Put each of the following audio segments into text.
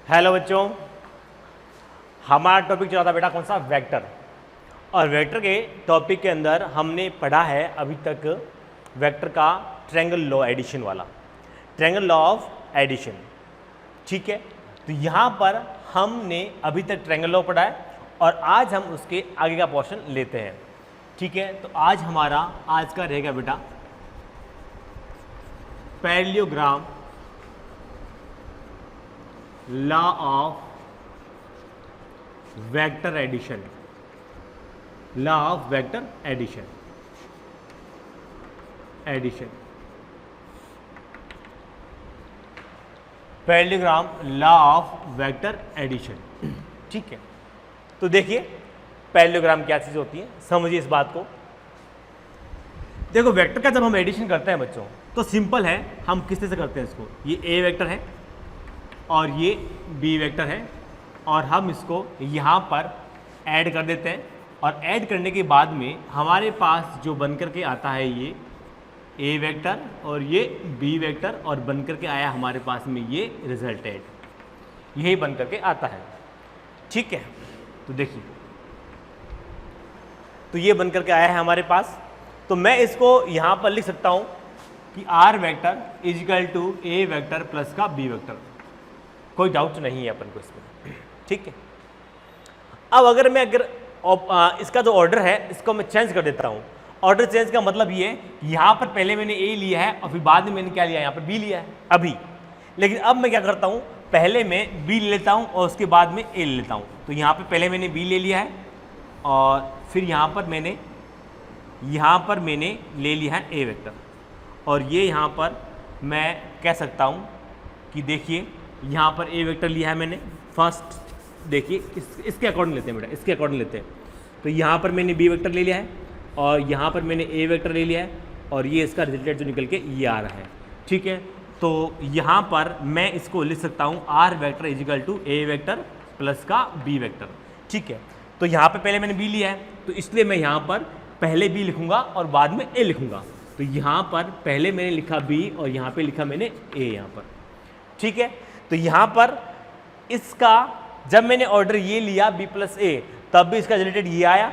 Hello बच्चों, हमारा topic चला था बेटा कौन सा, वेक्टर। और वेक्टर के टॉपिक के अंदर हमने पढ़ा है अभी तक वेक्टर का ट्रायंगल लॉ एडिशन वाला, ट्रायंगल लॉ ऑफ एडिशन। ठीक है, तो यहाँ पर हमने अभी तक ट्रायंगल लॉ पढ़ा है और आज हम उसके आगे का पोर्शन लेते हैं। ठीक है, तो आज हमारा आज का रहेगा बेटा parallelogram law of vector addition, law of vector addition, parallelogram law of vector addition. ठीक है, तो देखिए पैरेललोग्राम क्या चीज होती है, समझिए इस बात को। देखो वेक्टर का जब हम एडिशन करते हैं बच्चों तो सिंपल है, हम किस तरह से करते हैं इसको, ये ए वेक्टर है और ये बी वेक्टर है और हम इसको यहाँ पर ऐड कर देते हैं और ऐड करने के बाद में हमारे पास जो बन करके आता है ये ए वेक्टर और ये बी वेक्टर और बन करके आया हमारे पास में ये रिजल्टेड, यही बन करके आता है। ठीक है, तो देखिए तो ये बन करके आया है हमारे पास, तो मैं इसको यहाँ पर लिख सकता हूँ कि R vector is equal to A vector plus का बी वेक्टर, कोई डाउट नहीं है अपन को इसमें। ठीक है, अब अगर मैं इसका जो ऑर्डर है इसको मैं चेंज कर देता हूँ। ऑर्डर चेंज का मतलब ये है यहाँ पर पहले मैंने ए लिया है और फिर बाद में मैंने क्या लिया है, यहाँ पर बी लिया है अभी, लेकिन अब मैं क्या करता हूँ, पहले मैं बी ले लेता हूँ और उसके बाद में ए ले लेता हूँ। तो यहाँ पर पहले मैंने बी ले लिया है और फिर यहाँ पर मैंने ले लिया है ए वेक्टर और ये यहाँ पर मैं कह सकता हूँ कि देखिए यहाँ पर ए वेक्टर लिया है मैंने फर्स्ट, देखिए इसके अकॉर्डिंग लेते हैं बेटा, इसके अकॉर्डिंग लेते हैं। तो यहाँ पर मैंने बी वेक्टर ले लिया है और यहाँ पर मैंने ए वेक्टर ले लिया है और ये इसका रिजल्टेड जो निकल के ये आ रहा है। ठीक है, तो यहाँ पर मैं इसको लिख सकता हूँ R vector is equal to A vector plus का बी वेक्टर। ठीक है, तो यहाँ पर पहले मैंने बी लिया है तो इसलिए मैं यहाँ पर पहले बी लिखूँगा और बाद में ए लिखूँगा। तो यहाँ पर पहले मैंने लिखा बी और यहाँ पर लिखा मैंने ए यहाँ पर। ठीक है, तो यहाँ पर इसका जब मैंने ऑर्डर ये लिया b प्लस ए तब भी इसका रिजल्टेड ये आया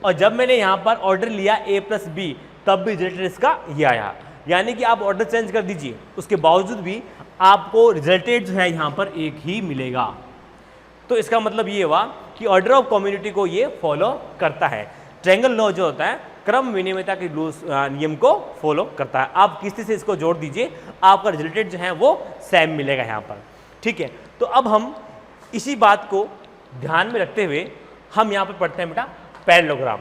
और जब मैंने यहाँ पर ऑर्डर लिया a प्लस बी तब भी रिजल्टेड इसका ये आया। यानी कि आप ऑर्डर चेंज कर दीजिए उसके बावजूद भी आपको रिजल्टेड जो है यहाँ पर एक ही मिलेगा। तो इसका मतलब ये हुआ कि ऑर्डर ऑफ कम्युनिटी को ये फॉलो करता है। ट्रायंगल लॉ जो होता है क्रम विनिमयता के नियम को फॉलो करता है। आप किसी से इसको जोड़ दीजिए, आपका रिजल्टेड जो है वो सेम मिलेगा यहाँ पर। ठीक है, तो अब हम इसी बात को ध्यान में रखते हुए हम यहाँ पर पढ़ते हैं बेटा पैरेललोग्राम।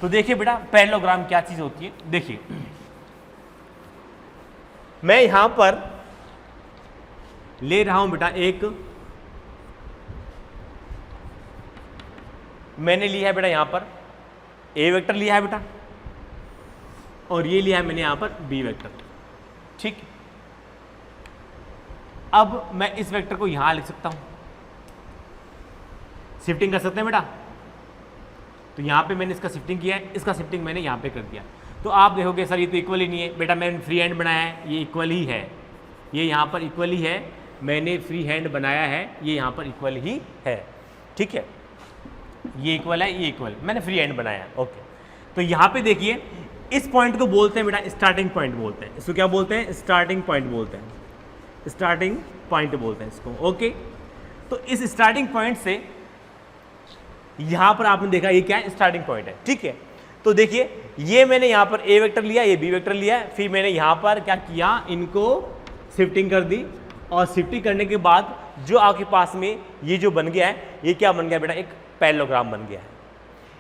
तो देखिए बेटा पैरेललोग्राम क्या चीज होती है। देखिए मैं यहाँ पर ले रहा हूं बेटा मैंने लिया है बेटा यहाँ पर ए वेक्टर लिया है बेटा और ये लिया है मैंने यहाँ पर बी वेक्टर। ठीक, अब मैं इस वेक्टर को यहाँ लिख सकता हूँ, शिफ्टिंग कर सकते हैं बेटा। तो यहाँ पे मैंने इसका शिफ्टिंग किया है, इसका शिफ्टिंग मैंने यहाँ पे कर दिया। तो आप देखोगे सर ये तो इक्वल ही नहीं है बेटा, मैंने फ्री हैंड बनाया है, ये इक्वल ही है, ये यहाँ पर इक्वल ही है, मैंने फ्री हैंड बनाया है, ये यहाँ पर इक्वल ही है। ठीक है, ये इक्वल है, ये इक्वल, मैंने फ्री हैंड बनाया है। ओके, तो यहाँ पे देखिए इस पॉइंट को बोलते हैं बेटा स्टार्टिंग पॉइंट बोलते हैं। इसको क्या बोलते हैं, स्टार्टिंग पॉइंट बोलते हैं, स्टार्टिंग पॉइंट बोलते हैं इसको। ओके, तो इस स्टार्टिंग पॉइंट से यहां पर आपने देखा ये क्या है, स्टार्टिंग पॉइंट है। ठीक है, तो देखिए ये मैंने यहां पर ए वेक्टर लिया, ये बी वेक्टर लिया, फिर मैंने यहां पर क्या किया, इनको शिफ्टिंग कर दी और शिफ्टिंग करने के बाद जो आपके पास में ये जो बन गया है, ये क्या बन गया बेटा, एक पैरेललोग्राम बन गया है।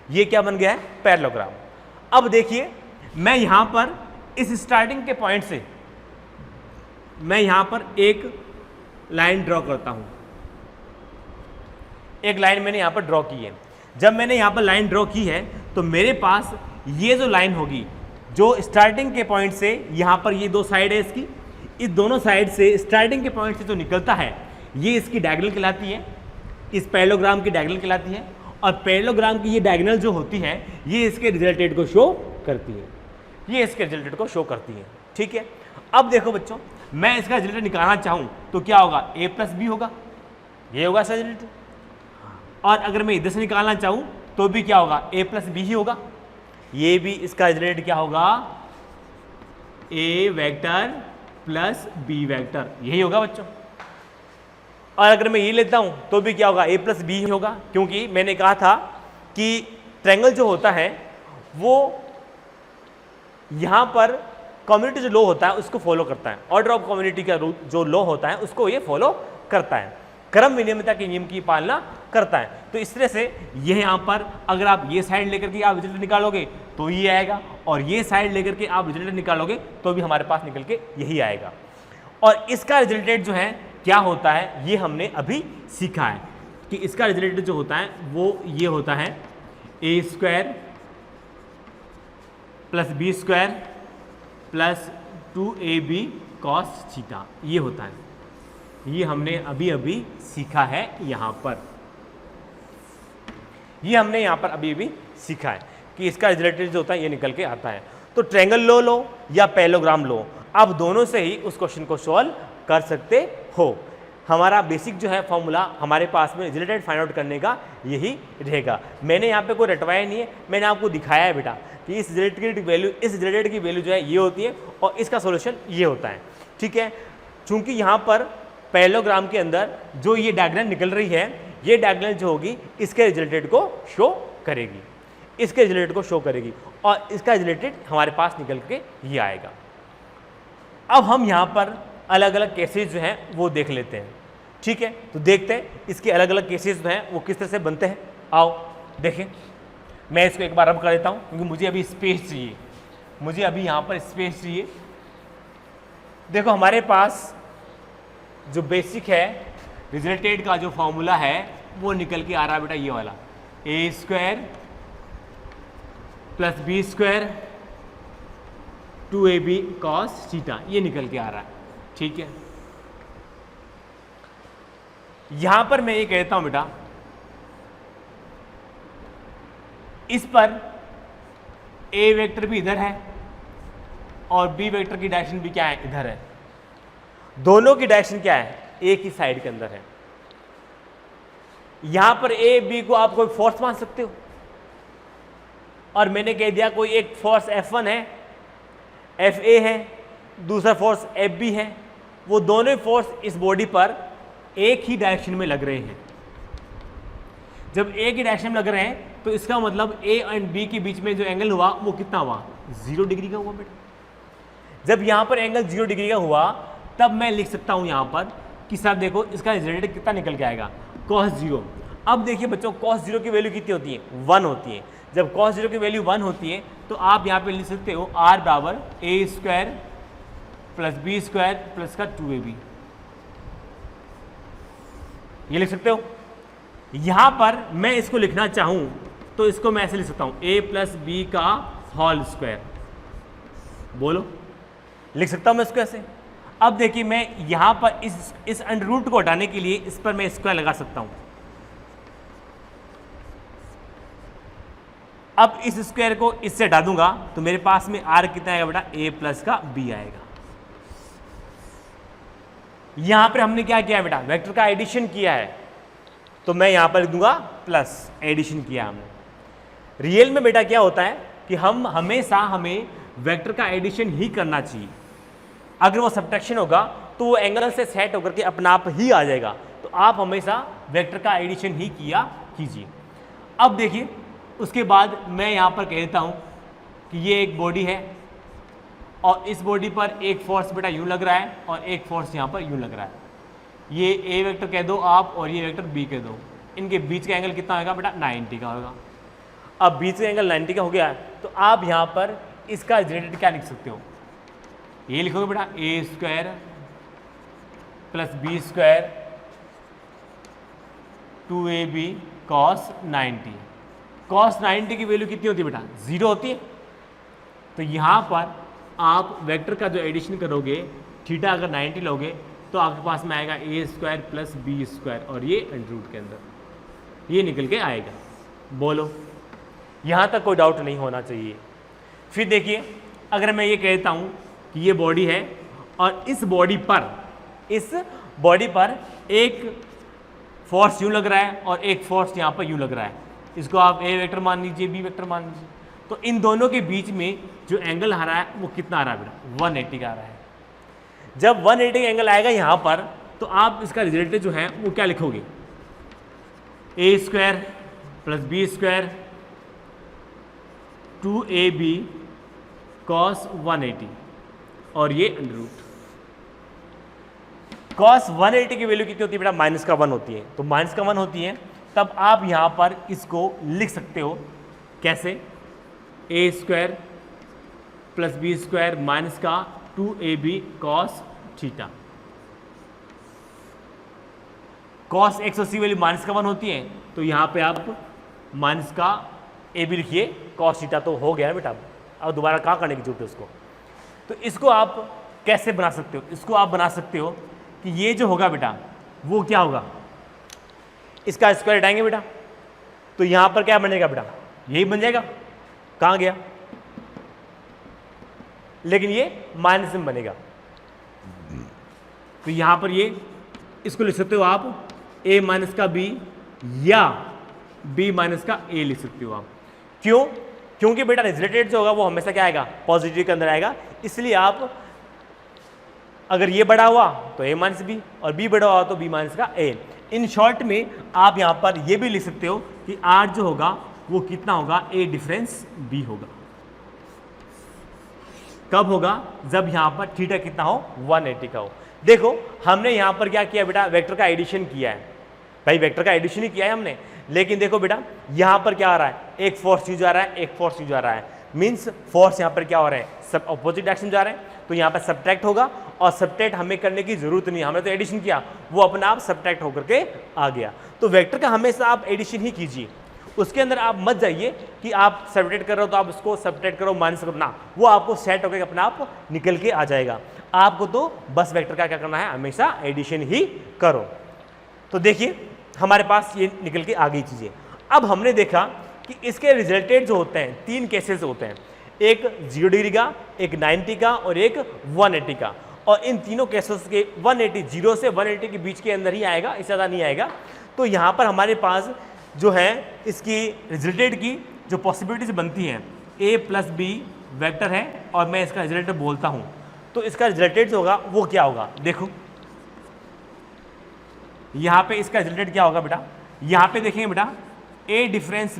ये क्या बन गया है, पैरेललोग्राम। अब देखिए मैं यहां पर इस स्टार्टिंग के पॉइंट से मैं यहां पर एक लाइन ड्रॉ करता हूं, एक लाइन मैंने यहां पर ड्रॉ की है। जब मैंने यहां पर लाइन ड्रॉ की है तो मेरे पास ये जो लाइन होगी जो स्टार्टिंग के पॉइंट से यहां पर ये दो साइड है इसकी, इस दोनों साइड से स्टार्टिंग के पॉइंट से जो निकलता है ये इसकी डायगोनल कहलाती है, इस पैरेललोग्राम की डायगोनल कहलाती है और पैरेललोग्राम की ये डायगोनल जो होती है ये इसके रिजल्टेड को शो करती है, ये इसके रिजल्टेड को शो करती है। ठीक है, अब देखो बच्चों मैं इसका रिजल्ट निकालना चाहूं तो क्या होगा, a प्लस बी होगा, ये होगा इसका रिजल्टेड। और अगर मैं इधर से निकालना चाहूँ तो भी क्या होगा, a प्लस बी ही होगा। ये भी इसका रिजल्टेड क्या होगा, a vector plus b vector, यही होगा बच्चों। और अगर मैं ये लेता हूं तो भी क्या होगा, a प्लस बी ही होगा, क्योंकि मैंने कहा था कि ट्रायंगल जो होता है वो यहां पर कम्युनिटी जो लॉ होता है उसको फॉलो करता है, ऑर्डर ऑफ कम्युनिटी का जो लॉ होता है उसको ये फॉलो करता है, क्रम विनियमितता के नियम की पालना करता है। तो इस तरह से ये यहाँ पर अगर आप ये साइड लेकर के आप रिजल्ट निकालोगे तो ये आएगा, और ये साइड लेकर के आप रिजल्ट निकालोगे तो भी हमारे पास निकल के यही आएगा। और इसका रिजल्टेड जो है क्या होता है, ये हमने अभी सीखा है कि इसका रिजल्टेड जो होता है वो ये होता है a square plus b square plus 2ab cos theta, ये होता है। ये हमने अभी अभी सीखा है यहाँ पर, ये हमने यहाँ पर अभी अभी सीखा है कि इसका रिजल्टेड जो होता है ये निकल के आता है। तो ट्रायंगल लॉ लो या पैरेललोग्राम लो, आप दोनों से ही उस क्वेश्चन को सॉल्व कर सकते हो। हमारा बेसिक जो है फॉर्मूला हमारे पास में रिजल्टेड फाइंड आउट करने का यही रहेगा। मैंने यहाँ पे कोई रटवाया नहीं है, मैंने आपको दिखाया है बेटा कि इस रिजल्टेड की वैल्यू, इस रिजल्टेड की वैल्यू जो है ये होती है और इसका सॉल्यूशन ये होता है, ठीक है। चूंकि यहाँ पर पैरेललोग्राम के अंदर जो ये डायग्राम निकल रही है, ये डायग्राम जो होगी इसके रिजल्टेड को शो करेगी, इसके रिजल्टेड को शो करेगी, और इसका रिजल्टेड हमारे पास निकल के ये आएगा। अब हम यहाँ पर अलग अलग केसेस जो हैं वो देख लेते हैं, ठीक है। तो देखते हैं इसके अलग अलग केसेस जो हैं वो किस तरह से बनते हैं। आओ देखें, मैं इसको एक बार रब कर देता हूँ क्योंकि मुझे अभी स्पेस चाहिए, मुझे अभी यहाँ पर स्पेस चाहिए। देखो हमारे पास जो बेसिक है रिजल्टेड का जो फॉर्मूला है वो निकल के आ रहा है बेटा ये वाला, a square plus b square 2ab cos theta, ये निकल के आ रहा है, ठीक है। यहां पर मैं ये कहता हूं बेटा, इस पर ए वेक्टर भी इधर है और बी वेक्टर की डायरेक्शन भी क्या है, इधर है। दोनों की डायरेक्शन क्या है, एक ही साइड के अंदर है। यहां पर ए बी को आप कोई फोर्स मान सकते हो, और मैंने कह दिया कोई एक फोर्स F1 है, FA है, दूसरा फोर्स FB है। वो दोनों फोर्स इस बॉडी पर एक ही डायरेक्शन में लग रहे हैं। जब एक ही डायरेक्शन में लग रहे हैं तो इसका मतलब A एंड B के बीच में जो एंगल हुआ वो कितना हुआ, 0 डिग्री का हुआ बेटा। जब यहाँ पर एंगल 0 डिग्री का हुआ तब मैं लिख सकता हूँ यहाँ पर कि सर देखो इसका रिजल्ट कितना निकल के आएगा, cos 0। अब देखिए बच्चों, cos 0 की वैल्यू कितनी होती है, 1 होती है। जब cos 0 की वैल्यू 1 होती है तो आप यहाँ पे लिख सकते हो r बराबर a square plus b square plus का 2ab, ये लिख सकते हो। यहाँ पर मैं इसको लिखना चाहूँ तो इसको मैं ऐसे लिख सकता हूँ, a प्लस बी का होल स्क्वायर, बोलो लिख सकता हूँ मैं इसको ऐसे। अब देखिए मैं यहाँ पर इस अंडर रूट को हटाने के लिए इस पर मैं स्क्वायर लगा सकता हूँ। अब इस स्क्वायर को इससे हटा दूंगा तो मेरे पास में r कितना आएगा बेटा, a प्लस का b आएगा। यहां पर हमने क्या किया बेटा, वेक्टर का एडिशन किया है, तो मैं यहां पर लिख दूंगा प्लस, एडिशन किया हमने। रियल में बेटा क्या होता है कि हम हमेशा हमें वेक्टर का एडिशन ही करना चाहिए। अगर वो सब्ट्रैक्शन होगा तो वो एंगल से सेट होकर के अपना आप ही आ जाएगा, तो आप हमेशा वेक्टर का एडिशन ही किया कीजिए। अब देखिए उसके बाद मैं यहाँ पर कह देता हूँ कि ये एक बॉडी है और इस बॉडी पर एक फोर्स बेटा यूँ लग रहा है और एक फोर्स यहाँ पर यूँ लग रहा है। ये ए वेक्टर कह दो आप और ये वेक्टर बी कह दो, इनके बीच का एंगल कितना होगा बेटा, 90 का होगा। अब बीच का एंगल 90 का हो गया तो आप यहाँ पर इसका रिजल्टेड क्या लिख सकते हो, ये लिखोगे बेटा a square plus b square 2ab cos 90। Cos 90 की वैल्यू कितनी होती है बेटा, 0 होती है। तो यहाँ पर आप वेक्टर का जो एडिशन करोगे, थीटा अगर 90 लोगे तो आपके पास में आएगा ए स्क्वायर प्लस बी स्क्वायर, और ये अंडर रूट के अंदर ये निकल के आएगा। बोलो यहाँ तक कोई डाउट नहीं होना चाहिए। फिर देखिए अगर मैं ये कहता हूँ कि ये बॉडी है और इस बॉडी पर एक फोर्स यूँ लग रहा है और एक फोर्स यहाँ पर यूँ लग रहा है, इसको आप ए वेक्टर मान लीजिए, बी वेक्टर मान लीजिए। तो इन दोनों के बीच में जो एंगल आ रहा है वो कितना आ रहा है बेटा, 180 का आ रहा है। जब 180 का एंगल आएगा यहाँ पर, तो आप इसका रिजल्ट जो है वो क्या लिखोगे, a square plus b square 2ab cos 180 और ये अंडर रूट। cos 180 की वैल्यू कितनी होती है बेटा, -1 होती है। तो -1 होती है, तब आप यहां पर इसको लिख सकते हो कैसे, a square plus b square minus का 2ab cos theta. cos 180 value -1 होती है, तो यहां पे आप माइनस का ए बी लिखिए, cos थीटा तो हो गया ना बेटा, अब दोबारा कहाँ करने की जरूरत है उसको। तो इसको आप कैसे बना सकते हो, इसको आप बना सकते हो कि ये जो होगा बेटा वो क्या होगा, इसका स्क्वायर हटाएंगे बेटा, तो यहां पर क्या बनेगा बेटा, यही बन जाएगा, कहाँ गया, लेकिन ये माइनस में बनेगा। तो यहां पर ये इसको लिख सकते हो आप a माइनस का b या b माइनस का a लिख सकते हो आप। क्यों, क्योंकि बेटा रिजल्टेड जो होगा वो हमेशा क्या आएगा, पॉजिटिव के अंदर आएगा। इसलिए आप अगर ये बड़ा हुआ तो a माइनस बी और b बड़ा हुआ तो b माइनस का a। इन शॉर्ट में आप यहां पर ये भी लिख सकते हो कि r जो होगा वो कितना होगा, a डिफरेंस b होगा। कब होगा, जब यहां पर थीटा कितना हो, 180 का हो। देखो हमने यहां पर क्या किया बेटा, वेक्टर का एडिशन किया है भाई, वेक्टर का एडिशन ही किया है हमने। लेकिन देखो बेटा यहां पर क्या आ रहा है, एक फोर्स यू जा रहा है, एक फोर्स यू जा रहा है, मींस फोर्स यहां पर क्या हो रहा है, सब अपोजिट डायरेक्शन जा रहे हैं। तो यहां पर सब्ट्रैक्ट होगा, और सब्ट्रैक्ट हमें करने की जरूरत नहीं है, हमने तो एडिशन किया, वो अपने आप सब्ट्रैक्ट होकर के आ गया। तो वेक्टर का हमेशा आप एडिशन ही कीजिए, उसके अंदर आप मत जाइए कि आप सब्ट्रैक्ट कर रहे हो तो आप उसको सब्ट्रैक्ट करो माइनस करो ना, वो आपको सेट होकर अपने आप निकल के आ जाएगा। आपको तो बस वेक्टर का क्या करना है, हमेशा एडिशन ही करो। तो देखिए हमारे पास ये निकल के आ गई चीज़ें। अब हमने देखा कि इसके रिजल्टेड जो होते हैं, 3 केसेस होते हैं, एक 0 डिग्री का, एक 90 का और एक 180 का। और इन तीनों केसेस के 180, 0 से 180 के बीच के अंदर ही आएगा, इससे ज़्यादा नहीं आएगा। तो यहाँ पर हमारे पास जो है इसकी रिजल्टेड की जो पॉसिबिलिटीज बनती हैं, a प्लस बी वेक्टर है और मैं इसका रिजल्टेड बोलता हूँ, तो इसका रिजल्टेड जो होगा वो क्या होगा, देखो यहाँ पे इसका रिजल्टेड क्या होगा बेटा, यहाँ पे देखेंगे बेटा a डिफरेंस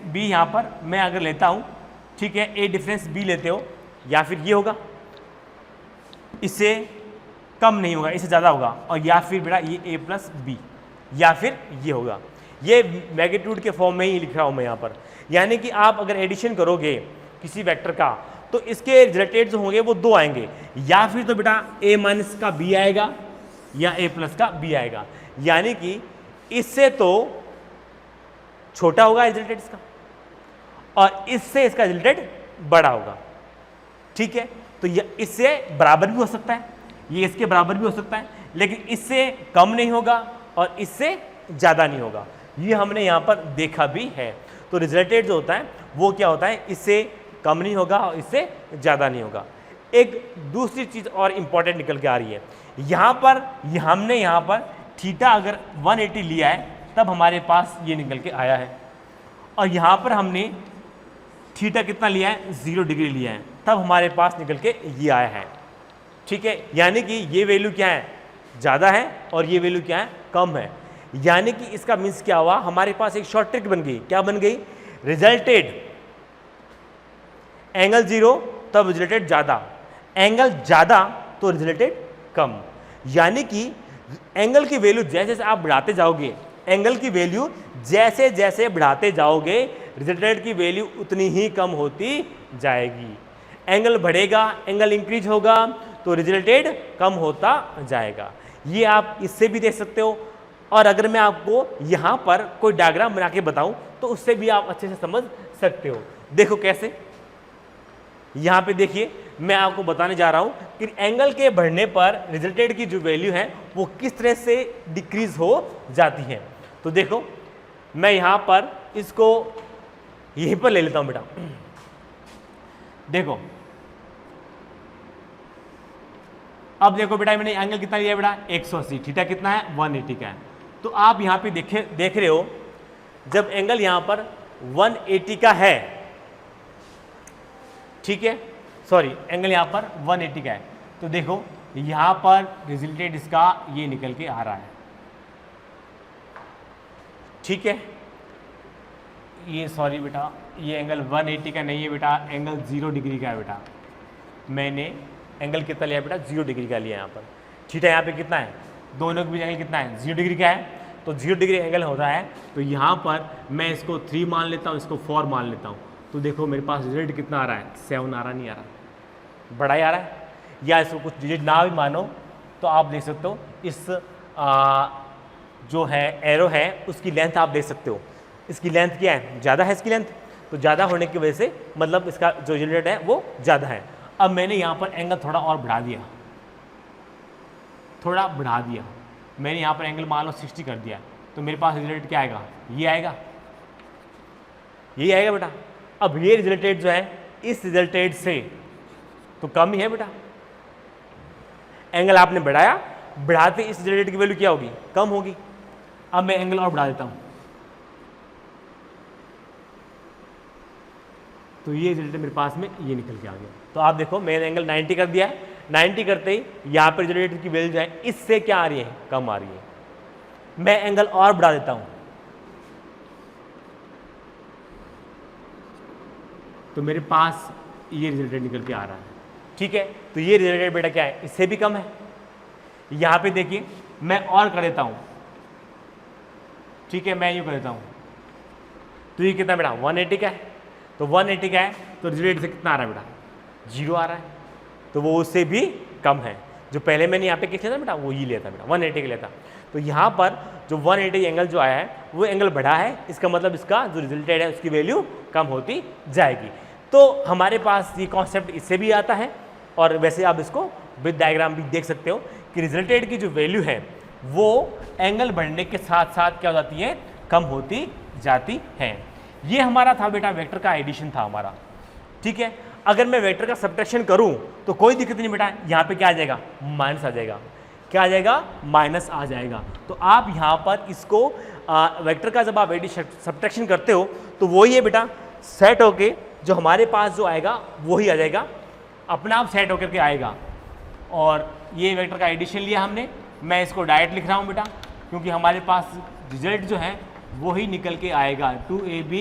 b यहाँ पर मैं अगर लेता हूँ, ठीक है, a डिफरेंस b लेते हो, या फिर ये होगा, इससे कम नहीं होगा, इससे ज़्यादा होगा, और या फिर बेटा ये a प्लस बी, या फिर ये होगा। ये मैग्नीट्यूड के फॉर्म में ही लिख रहा हूँ मैं यहाँ पर। यानी कि आप अगर एडिशन करोगे किसी वेक्टर का, तो इसके रिजल्टेड जो होंगे वो 2 आएंगे, या फिर तो बेटा a माइनस का b आएगा या a प्लस का b आएगा। यानी कि इससे तो छोटा होगा रिजल्टेड इसका, और इससे इसका रिजल्टेड बड़ा होगा, ठीक है। तो ये इससे बराबर भी हो सकता है, ये इसके बराबर भी हो सकता है, लेकिन इससे कम नहीं होगा और इससे ज़्यादा नहीं होगा, ये हमने यहाँ पर देखा भी है। तो रिजल्टेड जो होता है वो क्या होता है, इससे कम नहीं होगा और इससे ज़्यादा नहीं होगा। एक दूसरी चीज़ और इम्पॉर्टेंट निकल के आ रही है, यहाँ पर हमने यहाँ पर थीटा अगर 180 लिया है तब हमारे पास ये निकल के आया है, और यहाँ पर हमने थीटा कितना लिया है, 0 डिग्री लिया है, तब हमारे पास निकल के ये आया है, ठीक है। यानी कि ये वैल्यू क्या है, ज़्यादा है, और ये वैल्यू क्या है, कम है। यानी कि इसका मीन्स क्या हुआ, हमारे पास एक शॉर्ट ट्रिक बन गई। क्या बन गई, रिजल्टेड एंगल 0 तब रिजल्टेड ज़्यादा, एंगल ज़्यादा तो रिजल्टेड कम। यानी कि एंगल की वैल्यू जैसे जैसे आप बढ़ाते जाओगे, एंगल की वैल्यू जैसे जैसे बढ़ाते जाओगे, रिजल्टेड की वैल्यू उतनी ही कम होती जाएगी। एंगल बढ़ेगा, एंगल इंक्रीज होगा तो रिजल्टेड कम होता जाएगा। ये आप इससे भी देख सकते हो, और अगर मैं आपको यहाँ पर कोई डायग्राम बना के बताऊँ तो उससे भी आप अच्छे से समझ सकते हो। देखो कैसे, यहाँ पे देखिए मैं आपको बताने जा रहा हूँ कि एंगल के बढ़ने पर रिजल्टेड की जो वैल्यू है वो किस तरह से डिक्रीज हो जाती है। तो देखो मैं यहाँ पर इसको यहीं पर ले लेता हूँ बेटा, देखो अब देखो बेटा मैंने एंगल कितना लिया बेटा 180, थीटा कितना है 180 का है। तो आप यहाँ पे देख रहे हो जब एंगल यहाँ पर 180 का है, ठीक है, सॉरी एंगल यहाँ पर 180 का है, तो देखो यहाँ पर रिजल्टेड इसका ये निकल के आ रहा है, ठीक है। ये सॉरी बेटा ये एंगल 180 का नहीं है बेटा, एंगल 0 डिग्री का है बेटा। मैंने एंगल कितना लिया बेटा 0 डिग्री का लिया यहाँ पर। थीटा यहाँ पे कितना है, दोनों के बीच एंगल कितना है 0 डिग्री का है, तो 0 डिग्री एंगल होता है। तो यहाँ पर मैं इसको 3 मान लेता हूँ, इसको 4 मान लेता हूँ। तो देखो मेरे पास रिजल्ट कितना आ रहा है 7 आ रहा, नहीं आ रहा, बड़ा ही आ रहा है। या इसको कुछ डिजिट ना भी मानो तो आप देख सकते हो इस जो है एरो है उसकी लेंथ आप देख सकते हो, इसकी लेंथ क्या है, ज़्यादा है इसकी लेंथ, तो ज़्यादा होने की वजह से मतलब इसका जो रिजल्ट है वो ज़्यादा है। अब मैंने यहाँ पर एंगल थोड़ा और बढ़ा दिया, थोड़ा बढ़ा दिया मैंने यहाँ पर एंगल मान लो 60 कर दिया, तो मेरे पास रिजल्ट क्या आएगा, ये आएगा, ये आएगा बेटा। अब ये रिजल्टेड जो है इस रिजल्टेड से तो कम ही है बेटा, एंगल आपने बढ़ाया, बढ़ाते इस रिजल्टेड की वैल्यू क्या होगी, कम होगी। अब मैं एंगल और बढ़ा देता हूँ, तो ये रिजल्ट मेरे पास में ये निकल के आ गया। तो आप देखो मैंने एंगल 90 कर दिया है, 90 करते ही यहाँ पर रिजल्ट की वैल्यू जो है इससे क्या आ रही है, कम आ रही है। मैं एंगल और बढ़ा देता हूँ, तो मेरे पास ये रिजल्ट निकल के आ रहा है, ठीक है। तो ये रिजल्ट बेटा क्या है, इससे भी कम है। यहाँ पे देखिए मैं और कर देता हूँ, ठीक है, मैं यूँ कर देता हूँ, तो ये कितना बेटा 180 का है, तो 180 का है तो रिजल्ट से कितना आ रहा है बेटा 0 आ रहा है, तो वो उससे भी कम है। जो पहले मैंने यहाँ पे किया था बेटा वो ये लिया था बेटा 180 का लिया था। तो यहाँ पर जो 180 एंगल जो आया है वो एंगल बढ़ा है, इसका मतलब इसका जो रिजल्टेड है उसकी वैल्यू कम होती जाएगी। तो हमारे पास ये कॉन्सेप्ट इससे भी आता है, और वैसे आप इसको विद डायग्राम भी देख सकते हो कि रिजल्टेड की जो वैल्यू है वो एंगल बढ़ने के साथ साथ क्या हो जाती है, कम होती जाती है। ये हमारा था बेटा वेक्टर का एडिशन था हमारा, ठीक है। अगर मैं वेक्टर का सब्ट्रैक्शन करूं तो कोई दिक्कत नहीं बेटा, यहाँ पे क्या आ जाएगा, माइनस आ जाएगा, क्या आ जाएगा, माइनस आ जाएगा। तो आप यहाँ पर इसको वेक्टर का जब आप एडिशन सब्ट्रैक्शन करते हो तो वही है बेटा सेट होके जो हमारे पास जो आएगा वही आ जाएगा, अपना आप सेट होकर के आएगा। और ये वेक्टर का एडिशन लिया हमने, मैं इसको डायरेक्ट लिख रहा हूँ बेटा, क्योंकि हमारे पास रिजल्ट जो है वही निकल के आएगा 2ab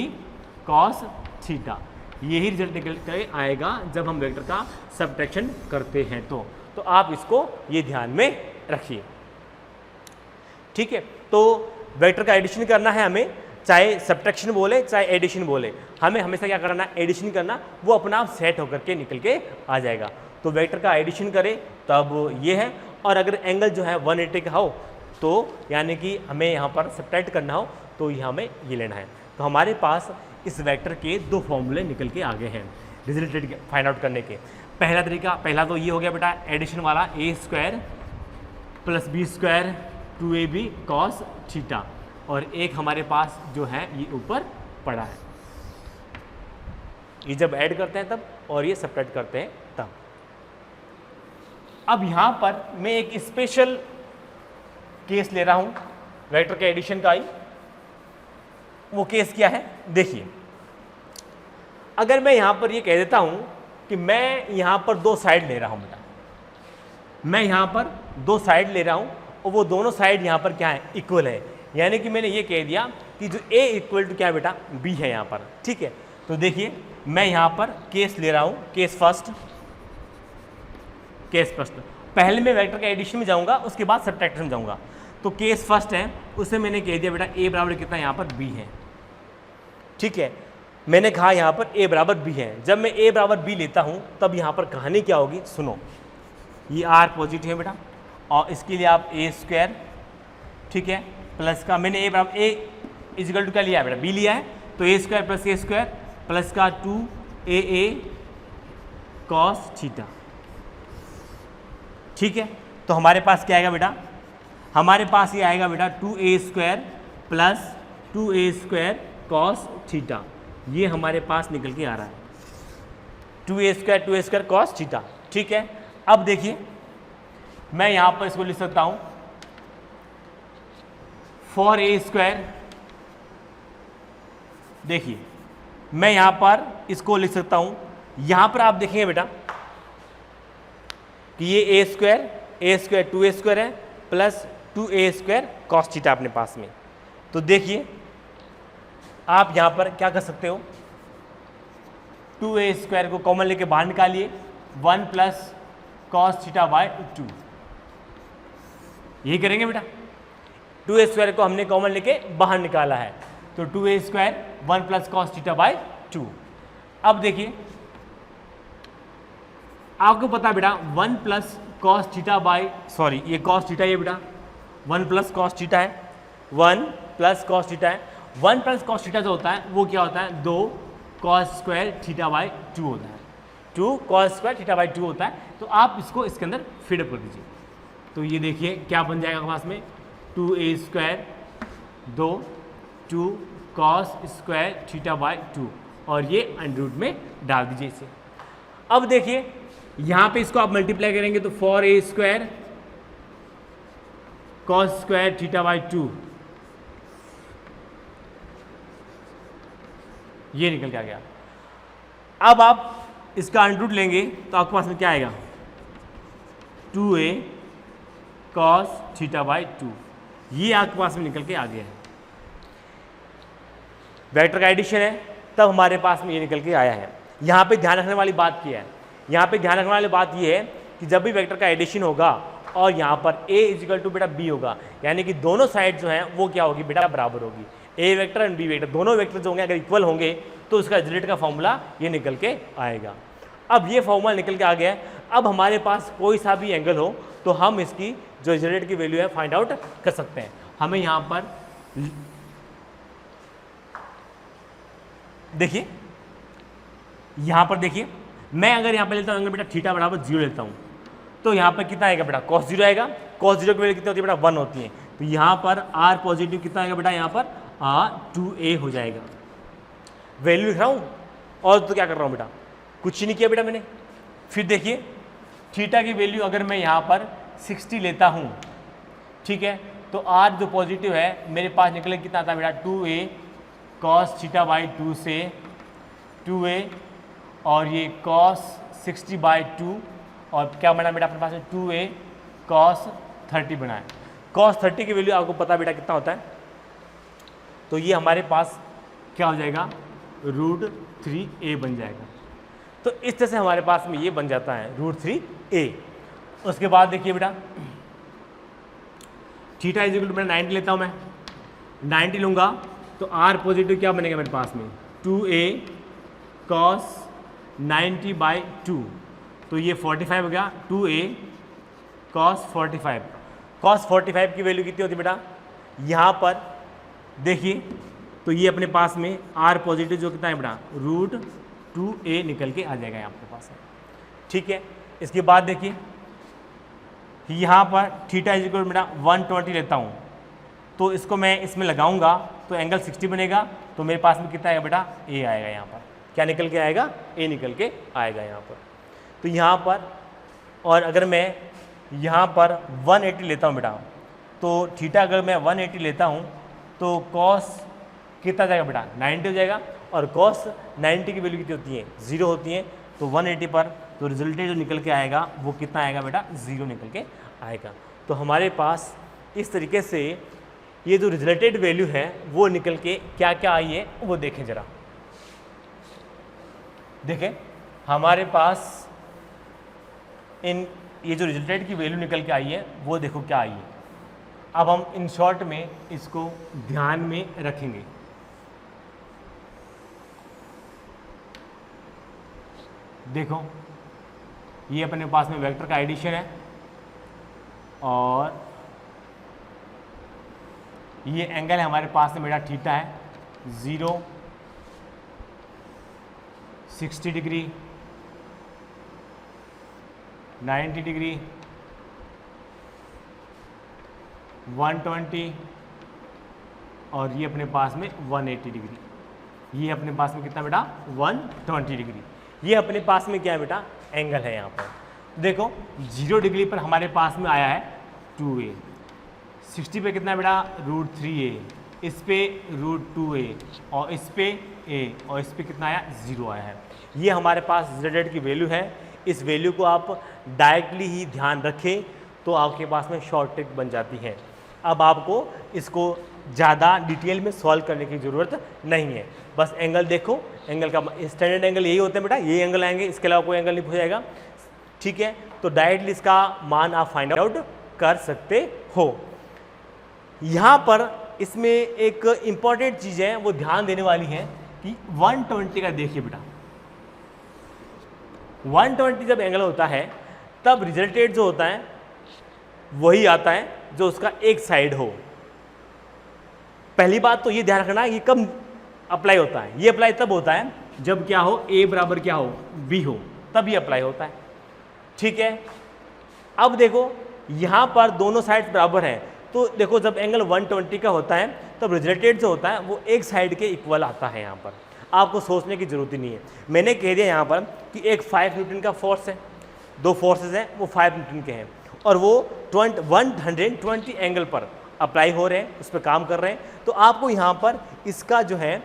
cos थीटा, यही रिजल्ट निकल के आएगा जब हम वेक्टर का सब्ट्रैक्शन करते हैं। तो आप इसको ये ध्यान में रखिए, ठीक है। तो वेक्टर का एडिशन करना है हमें, चाहे सब्ट्रैक्शन बोले चाहे एडिशन बोले, हमें हमेशा क्या करना है, एडिशन करना, वो अपना आप सेट होकर के निकल के आ जाएगा। तो वेक्टर का एडिशन करें तब ये है, और अगर एंगल जो है 180 का हो तो यानी कि हमें यहाँ पर सब्ट्रैक्ट करना हो तो ये हमें ये लेना है। तो हमारे पास इस वेक्टर के 2 फॉर्मूले निकल के आ गए हैं रिजल्टेड फाइंड आउट करने के। पहला तरीका, पहला तो ये हो गया बेटा एडिशन वाला, a² + b² 2ab cos theta, और एक हमारे पास जो है ये ऊपर पड़ा है, ये जब ऐड करते हैं तब और ये सब्ट्रैक्ट करते हैं तब। अब यहाँ पर मैं एक स्पेशल केस ले रहा हूँ वेक्टर के एडिशन का ही। वो केस क्या है देखिए, अगर मैं यहाँ पर ये कह देता हूँ कि मैं यहाँ पर 2 साइड ले रहा हूँ बेटा, मैं यहाँ पर 2 साइड ले रहा हूँ और वो दोनों साइड यहाँ पर क्या है, इक्वल है, यानी कि मैंने ये कह दिया कि जो a इक्वल टू क्या है बेटा, b है यहाँ पर, ठीक है। तो देखिए मैं यहाँ पर केस ले रहा हूँ, केस फर्स्ट, पहले मैं वेक्टर के एडिशन में जाऊँगा, उसके बाद सब्ट्रैक्शन में जाऊँगा। तो केस फर्स्ट है, उससे मैंने कह दिया बेटा a बराबर कितना यहाँ पर b है, ठीक है। मैंने कहा यहाँ पर a बराबर b है, जब मैं a बराबर b लेता हूँ तब यहाँ पर कहानी क्या होगी, सुनो। ये r पॉजिटिव है बेटा, और इसके लिए आप a², ठीक है, प्लस का मैंने a बराबर a इजिकल टू क्या लिया है बेटा, b लिया है, तो a² + a² प्लस का 2aa cos थीटा, ठीक है। तो हमारे पास क्या आएगा बेटा, हमारे पास ये आएगा बेटा 2a² + 2a² cos थीटा, ये हमारे पास निकल के आ रहा है 2a² cos थीटा, ठीक है। अब देखिए मैं यहाँ पर इसको लिख सकता हूँ 4a²। देखिए मैं यहाँ पर इसको लिख सकता हूँ, यहाँ पर आप देखेंगे बेटा कि ये a² 2a² है प्लस 2a² cos थीटा अपने पास में। तो देखिए आप यहाँ पर क्या कर सकते हो, 2a² को कॉमन लेके बाहर निकालिए, 1 प्लस cos थीटा बाय 2, यही करेंगे बेटा। 2a² को हमने कॉमन लेके बाहर निकाला है, तो 2a² 1 plus cos theta by 2। अब देखिए आपको पता है बेटा 1 plus cos theta by, sorry ये cos थीटा, ये बेटा 1 प्लस cos थीटा है, 1 प्लस cos थीटा है। 1 प्लस cos थीटा जो होता है वो क्या होता है, 2 cos² थीटा बाय 2 होता है, 2 cos² थीटा बाय 2 होता है। तो आप इसको इसके अंदर फिट अप कर दीजिए, तो ये देखिए क्या बन जाएगा पास में 2a² 2 cos² थीटा बाय 2, और ये अंडर रूट में डाल दीजिए इसे। अब देखिए यहाँ पे इसको आप मल्टीप्लाई करेंगे तो 4a² cos² थीटा बाय 2, ये निकल के आ गया। अब आप इसका अंडर रूट लेंगे तो आपके पास में क्या आएगा, 2a cos थीटा बाय 2, ये आपके पास में निकल के आ गया है। वेक्टर का एडिशन है तब हमारे पास में ये निकल के आया है। यहाँ पे ध्यान रखने वाली बात क्या है, यहाँ पे ध्यान रखने वाली बात ये है कि जब भी वेक्टर का एडिशन होगा और यहाँ पर a इजिकल टू बेटा b होगा, यानी कि दोनों साइड जो हैं वो क्या होगी बेटा, बराबर होगी। a vector and b vector दोनों वेक्टर जो होंगे अगर इक्वल होंगे तो उसका रिजल्ट का फॉर्मूला ये निकल के आएगा। अब ये फॉर्मूला निकल के आ गया है। अब हमारे पास कोई सा भी एंगल हो तो हम इसकी जो रिजल्ट की वैल्यू है फाइंड आउट कर सकते हैं। हमें यहाँ पर देखिए, यहाँ पर देखिए मैं अगर यहाँ पर लेता हूँ एंगल बेटा थीटा बराबर 0 लेता हूँ तो यहाँ पर कितना आएगा बेटा, cos 0 आएगा। cos 0 की वैल्यू कितनी होती है बेटा, 1 होती है। तो यहाँ पर r पॉजिटिव कितना आएगा बेटा, यहाँ पर r2a हो जाएगा। वैल्यू लिख रहा हूँ और तो क्या कर रहा हूँ बेटा, कुछ नहीं किया बेटा मैंने। फिर देखिए थीटा की वैल्यू अगर मैं यहाँ पर 60 लेता हूँ, ठीक है, तो r जो पॉजिटिव है मेरे पास निकले कितना आता है बेटा, 2a cos थीटा बाई 2 से 2a और ये cos 60 बाई 2 और क्या बना बेटा अपने पास में 2a cos 30 बना है। cos 30 की वैल्यू आपको पता बेटा कितना होता है, तो ये हमारे पास क्या हो जाएगा, √3a बन जाएगा। तो इस तरह से हमारे पास में ये बन जाता है √3a। उसके बाद देखिए बेटा थीटा इजिकल टू मैं 90 लेता हूँ, मैं 90 लूँगा तो r पॉजिटिव क्या बनेगा मेरे पास में, 2a cos 90 बाई 2, तो ये 45 हो गया, 2a cos 45। cos 45 की वैल्यू कितनी होती है बेटा, यहाँ पर देखिए तो ये अपने पास में r पॉजिटिव जो कितना है बेटा, √2a निकल के आ जाएगा यहाँ पे पास में, ठीक है। इसके बाद देखिए यहाँ पर थीटा इजिकल बेटा 120 लेता हूँ तो इसको मैं इसमें लगाऊंगा तो एंगल 60 बनेगा, तो मेरे पास में कितना आएगा बेटा, a आएगा। यहाँ पर क्या निकल के आएगा, a निकल के आएगा यहाँ पर। तो यहाँ पर और अगर मैं यहाँ पर 180 लेता हूँ बेटा, तो थीटा अगर मैं 180 लेता हूँ तो cos कितना जाएगा बेटा, 90 हो जाएगा, और cos 90 की वैल्यू कितनी होती है, 0 होती है। तो 180 पर तो रिजल्टेड जो निकल के आएगा वो कितना आएगा बेटा, 0 निकल के आएगा। तो हमारे पास इस तरीके से ये जो रिजल्टेड वैल्यू है वो निकल के क्या क्या आई है वो देखें ज़रा। देखें हमारे पास इन ये जो रिजल्टेड की वैल्यू निकल के आई है वो देखो क्या आई है। अब हम इन शॉर्ट में इसको ध्यान में रखेंगे। देखो ये अपने पास में वेक्टर का एडिशन है और ये एंगल है हमारे पास में मेरा थीटा है, 0 60 डिग्री 90 डिग्री 120 और ये अपने पास में 180 डिग्री। ये अपने पास में कितना बेटा, 120 डिग्री। ये अपने पास में क्या है बेटा, एंगल है यहाँ पर। देखो 0 डिग्री पर हमारे पास में आया है 2a, 60 पे कितना बेटा √3a, इस पे √2a और इस पे a और इस पे कितना आया 0 आया है। ये हमारे पास z की वैल्यू है। इस वैल्यू को आप डायरेक्टली ही ध्यान रखें तो आपके पास में शॉर्ट ट्रिक बन जाती है। अब आपको इसको ज़्यादा डिटेल में सॉल्व करने की ज़रूरत नहीं है, बस एंगल देखो, एंगल का स्टैंडर्ड एंगल यही होते हैं बेटा, ये एंगल आएंगे, इसके अलावा कोई एंगल नहीं पूछा जाएगा, ठीक है। तो डायरेक्टली इसका मान आप फाइंड आउट कर सकते हो। यहाँ पर इसमें एक इम्पॉर्टेंट चीज़ है वो ध्यान देने वाली है कि 120 का देखिए बेटा, 120 जब एंगल होता है तब रिजल्टेड जो होता है वही आता है जो उसका एक साइड हो। पहली बात तो ये ध्यान रखना ये कब अप्लाई होता है, ये अप्लाई तब होता है जब क्या हो, a बराबर क्या हो b हो, तब ये अप्लाई होता है, ठीक है। अब देखो यहाँ पर दोनों साइड बराबर हैं, तो देखो जब एंगल 120 का होता है तब रिजल्टेड जो होता है वो एक साइड के इक्वल आता है। यहाँ पर आपको सोचने की जरूरत ही नहीं है, मैंने कह दिया यहाँ पर कि एक 5 न्यूटन का फोर्स है, दो फोर्सेस हैं वो 5 न्यूटन के हैं और वो 120 एंगल पर अप्लाई हो रहे हैं, उस पर काम कर रहे हैं। तो आपको यहाँ पर इसका जो है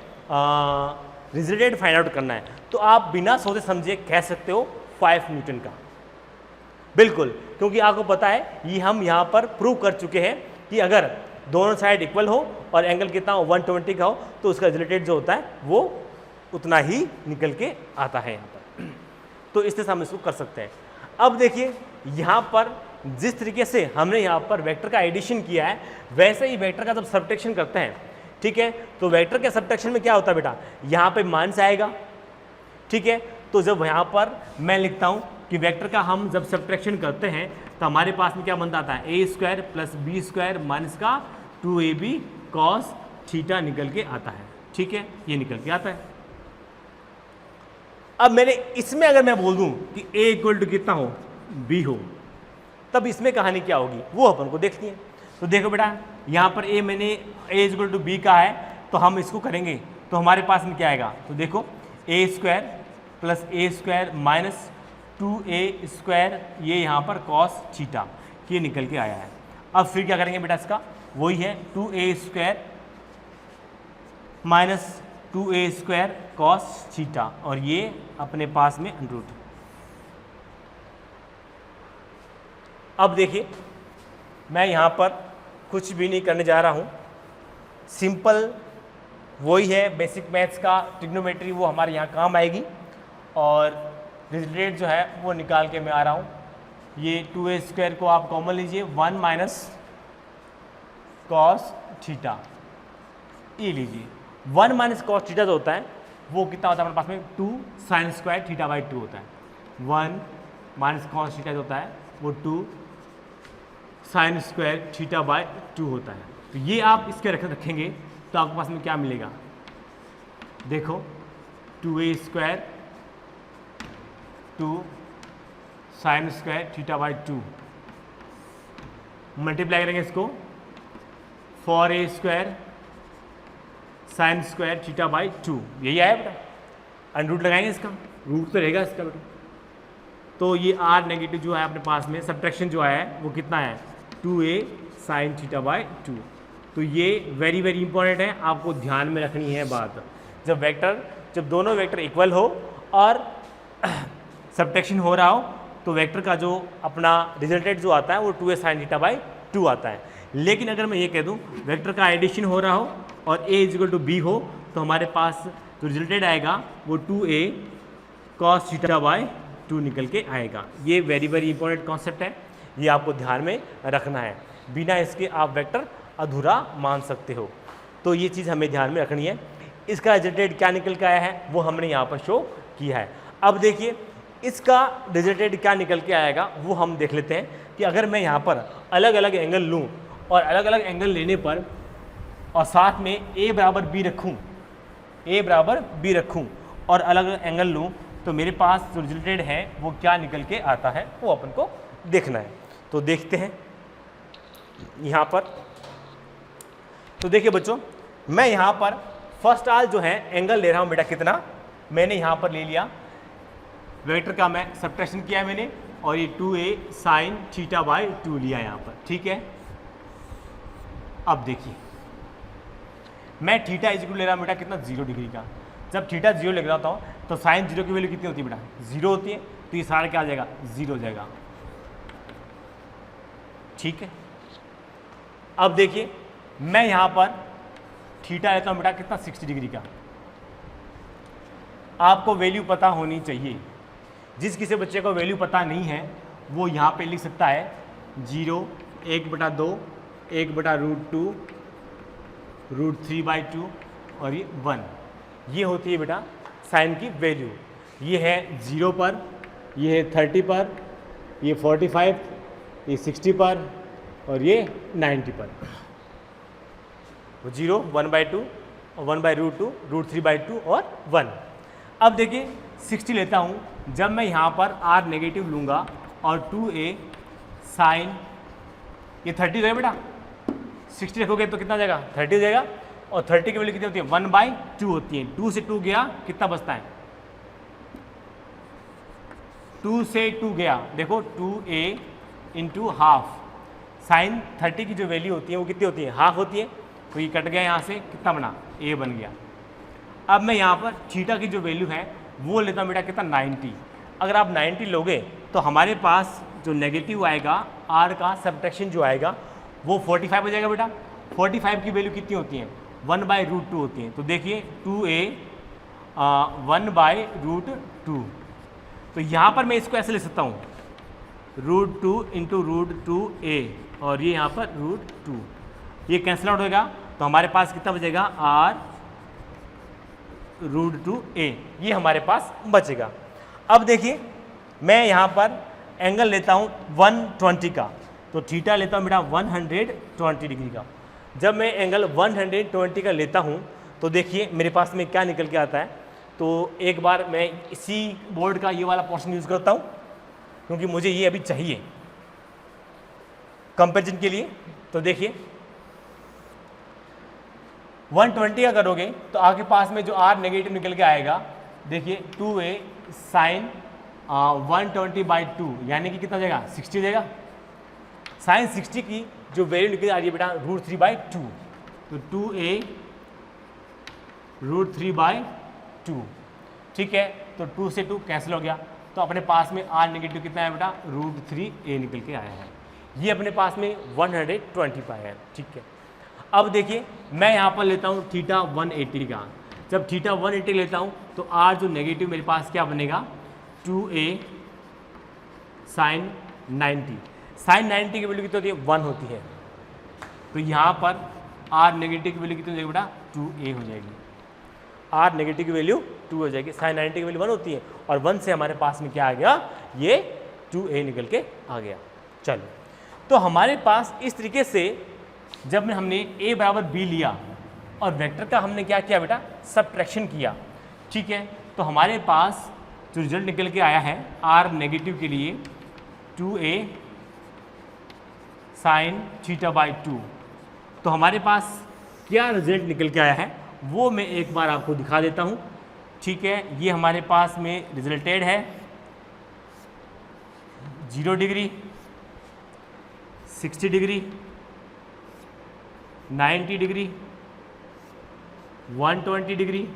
रिजल्टेड फाइंड आउट करना है, तो आप बिना सोचे समझे कह सकते हो 5 न्यूटन का, बिल्कुल, क्योंकि आपको पता है ये हम यहाँ पर प्रूव कर चुके हैं कि अगर दोनों साइड इक्वल हो और एंगल कितना हो 120 का हो तो उसका रिजल्टेड जो होता है वो उतना ही निकल के आता है यहाँ पर। तो इस तरह से हम इसको कर सकते हैं। अब देखिए यहाँ पर जिस तरीके से हमने यहाँ पर वेक्टर का एडिशन किया है वैसे ही वेक्टर का जब सब्ट्रैक्शन करते हैं, ठीक है, तो वेक्टर के सब्ट्रैक्शन में क्या होता है बेटा, यहाँ पे माइनस आएगा, ठीक है। तो जब यहाँ पर मैं लिखता हूँ कि वेक्टर का हम जब सब्ट्रैक्शन करते हैं तो हमारे पास में क्या बनता आता है, a² + b² माइनस का 2ab cos थीटा निकल के आता है, ठीक है, ये निकल के आता है। अब मैंने इसमें अगर मैं बोल दूं कि a = कितना हो, b हो, तब इसमें कहानी क्या होगी वो अपन को देखनी है। तो देखो बेटा यहाँ पर a मैंने a = b का है तो हम इसको करेंगे तो हमारे पास में क्या आएगा, तो देखो a² + a² माइनस 2a² ये यहाँ पर cos थीटा ये निकल के आया है। अब फिर क्या करेंगे बेटा, इसका वही है 2a² minus 2a² cos theta और ये अपने पास में √। अब देखिए मैं यहाँ पर कुछ भी नहीं करने जा रहा हूँ, सिंपल वही है बेसिक मैथ्स का ट्रिग्नोमेट्री, वो हमारे यहाँ काम आएगी और रिजल्टेड जो है वो निकाल के मैं आ रहा हूँ। ये 2a² को आप कॉमन लीजिए, 1 माइनस cos थीटा ये लीजिए, 1 माइनस cos थीटा जो होता है वो कितना होता है हमारे पास में 2 sin² θ/2 होता है। 1 माइनस cos थीटा जो होता है वो 2 sin² θ/2 होता है। तो ये आप इसके रखेंगे तो आपके पास में क्या मिलेगा, देखो 2a² 2 sin² θ/2 मल्टीप्लाई करेंगे इसको 4a² sin² θ/2 यही आया बेटा, √ लगाएंगे इसका, रूट तो रहेगा इसका बेटा। तो ये r नेगेटिव जो है अपने पास में सब्ट्रैक्शन जो आया है वो कितना है 2a sin θ/2। तो ये वेरी इंपॉर्टेंट है, आपको ध्यान में रखनी है बात। जब दोनों वेक्टर इक्वल हो और सब्ट्रैक्शन हो रहा हो तो वेक्टर का जो अपना रिजल्टेड जो आता है वो 2a sin θ/2 आता है। लेकिन अगर मैं ये कह दूं वेक्टर का एडिशन हो रहा हो और a = b हो तो हमारे पास जो रिजल्टेड आएगा वो 2a cos θ/2 निकल के आएगा। ये वेरी इंपॉर्टेंट कॉन्सेप्ट है, ये आपको ध्यान में रखना है, बिना इसके आप वेक्टर अधूरा मान सकते हो। तो ये चीज़ हमें ध्यान में रखनी है। इसका रिजल्टेड क्या निकल के आया है वो हमने यहाँ पर शो किया है। अब देखिए इसका रिजल्टेड क्या निकल के आएगा वो हम देख लेते हैं कि अगर मैं यहाँ पर अलग अलग एंगल लूँ और अलग अलग एंगल लेने पर और साथ में a बराबर b रखूँ और अलग अलग एंगल लूँ तो मेरे पास जो रिजल्टेड है वो क्या निकल के आता है वो अपन को देखना है। तो देखते हैं यहाँ पर। तो देखिए बच्चों मैं यहाँ पर फर्स्ट आल जो है एंगल ले रहा हूँ बेटा, कितना मैंने यहाँ पर ले लिया, वेक्टर का मैं सब्ट्रैक्शन किया है मैंने और ये 2a साइन थीटा बाई 2 लिया यहाँ पर, ठीक है। अब देखिए मैं थीटा इक्वल ले रहा हूँ बेटा कितना 0 डिग्री का। जब थीटा 0 लिख रहा हूँ तो साइन 0 की वैल्यू कितनी होती है बेटा 0 होती है, तो ये सारा क्या आ जाएगा 0 हो जाएगा, ठीक है। अब देखिए मैं यहाँ पर थीटा लेता हूँ बेटा कितना 60 डिग्री का। आपको वैल्यू पता होनी चाहिए, जिस किसी बच्चे को वैल्यू पता नहीं है वो यहाँ पे लिख सकता है 0 1/2 1/√2 √3/2 और ये 1। ये होती है बेटा साइन की वैल्यू। ये है 0 पर, ये है 30 पर, ये 45, ये 60 पर और ये 90 पर। 0 1/2 और 1/√2 √3/2 और 1। अब देखिए 60 लेता हूँ, जब मैं यहाँ पर r नेगेटिव लूँगा और 2a साइन ये 30 हो जाएगा बेटा, 60 रखोगे तो कितना हो जाएगा 30 हो जाएगा, और 30 की वैल्यू कितनी होती है 1/2 होती है। 2 से 2 गया कितना बचता है, 2 से 2 गया, देखो 2a इंटू हाफ। साइन 30 की जो वैल्यू होती है वो कितनी होती है हाफ होती है, तो ये कट गया यहाँ से, कितना बना a बन गया। अब मैं यहाँ पर थीटा की जो वैल्यू है वो लेता हूँ बेटा कितना 90। अगर आप 90 लोगे तो हमारे पास जो नेगेटिव आएगा r का सब्ट्रैक्शन जो आएगा वो 45 हो जाएगा बेटा। 45 की वैल्यू कितनी होती है 1/√2 होती है, तो देखिए 2a 1/√2। तो यहाँ पर मैं इसको ऐसे लिख सकता हूँ √2 इंटू √2a और ये यहाँ पर √2, ये कैंसिल आउट होगा तो हमारे पास कितना बचेगा r √2a, ये हमारे पास बचेगा। अब देखिए मैं यहाँ पर एंगल लेता हूँ 120 का, तो थीटा लेता हूँ बेटा 120 डिग्री का। जब मैं एंगल 120 का लेता हूँ तो देखिए मेरे पास में क्या निकल के आता है। तो एक बार मैं इसी बोर्ड का ये वाला पोर्शन यूज़ करता हूँ क्योंकि मुझे ये अभी चाहिए कंपैरिजन के लिए। तो देखिए 120 का करोगे तो आपके पास में जो r नेगेटिव निकल के आएगा, देखिए 2a साइन 120/2 यानी कि कितना हो जाएगा 60 हो जाएगा। साइन 60 की जो वैल्यू निकल आ रही है बेटा √3/2, तो 2a √3/2, ठीक है। तो 2 से 2 कैंसिल हो गया, तो अपने पास में r नेगेटिव कितना है बेटा √3a निकल के आया है। ये अपने पास में 120 पाया है, ठीक है। अब देखिए मैं यहाँ पर लेता हूँ थीटा 180 का। जब थीटा 180 लेता हूँ तो r जो नेगेटिव मेरे पास क्या बनेगा 2a साइन 90। साइन 90 की वैल्यू कितनी होती है 1 होती है, तो यहाँ पर r नेगेटिव की वैल्यू कितनी हो जाएगी बेटा 2a हो जाएगी। r नेगेटिव की वैल्यू 2 हो जाएगी, साइन 90 की वैल्यू 1 होती है और 1 से हमारे पास में क्या आ गया ये 2a निकल के आ गया। चलो तो हमारे पास इस तरीके से जब में हमने a बराबर b लिया और वेक्टर का हमने क्या किया बेटा सब्ट्रैक्शन किया, ठीक है। तो हमारे पास जो रिजल्ट निकल के आया है r नेगेटिव के लिए 2a साइन θ/2। तो हमारे पास क्या रिजल्ट निकल के आया है वो मैं एक बार आपको दिखा देता हूँ, ठीक है। ये हमारे पास में रिजल्टेड है 0 डिग्री 60 डिग्री 90 डिग्री 120 डिग्री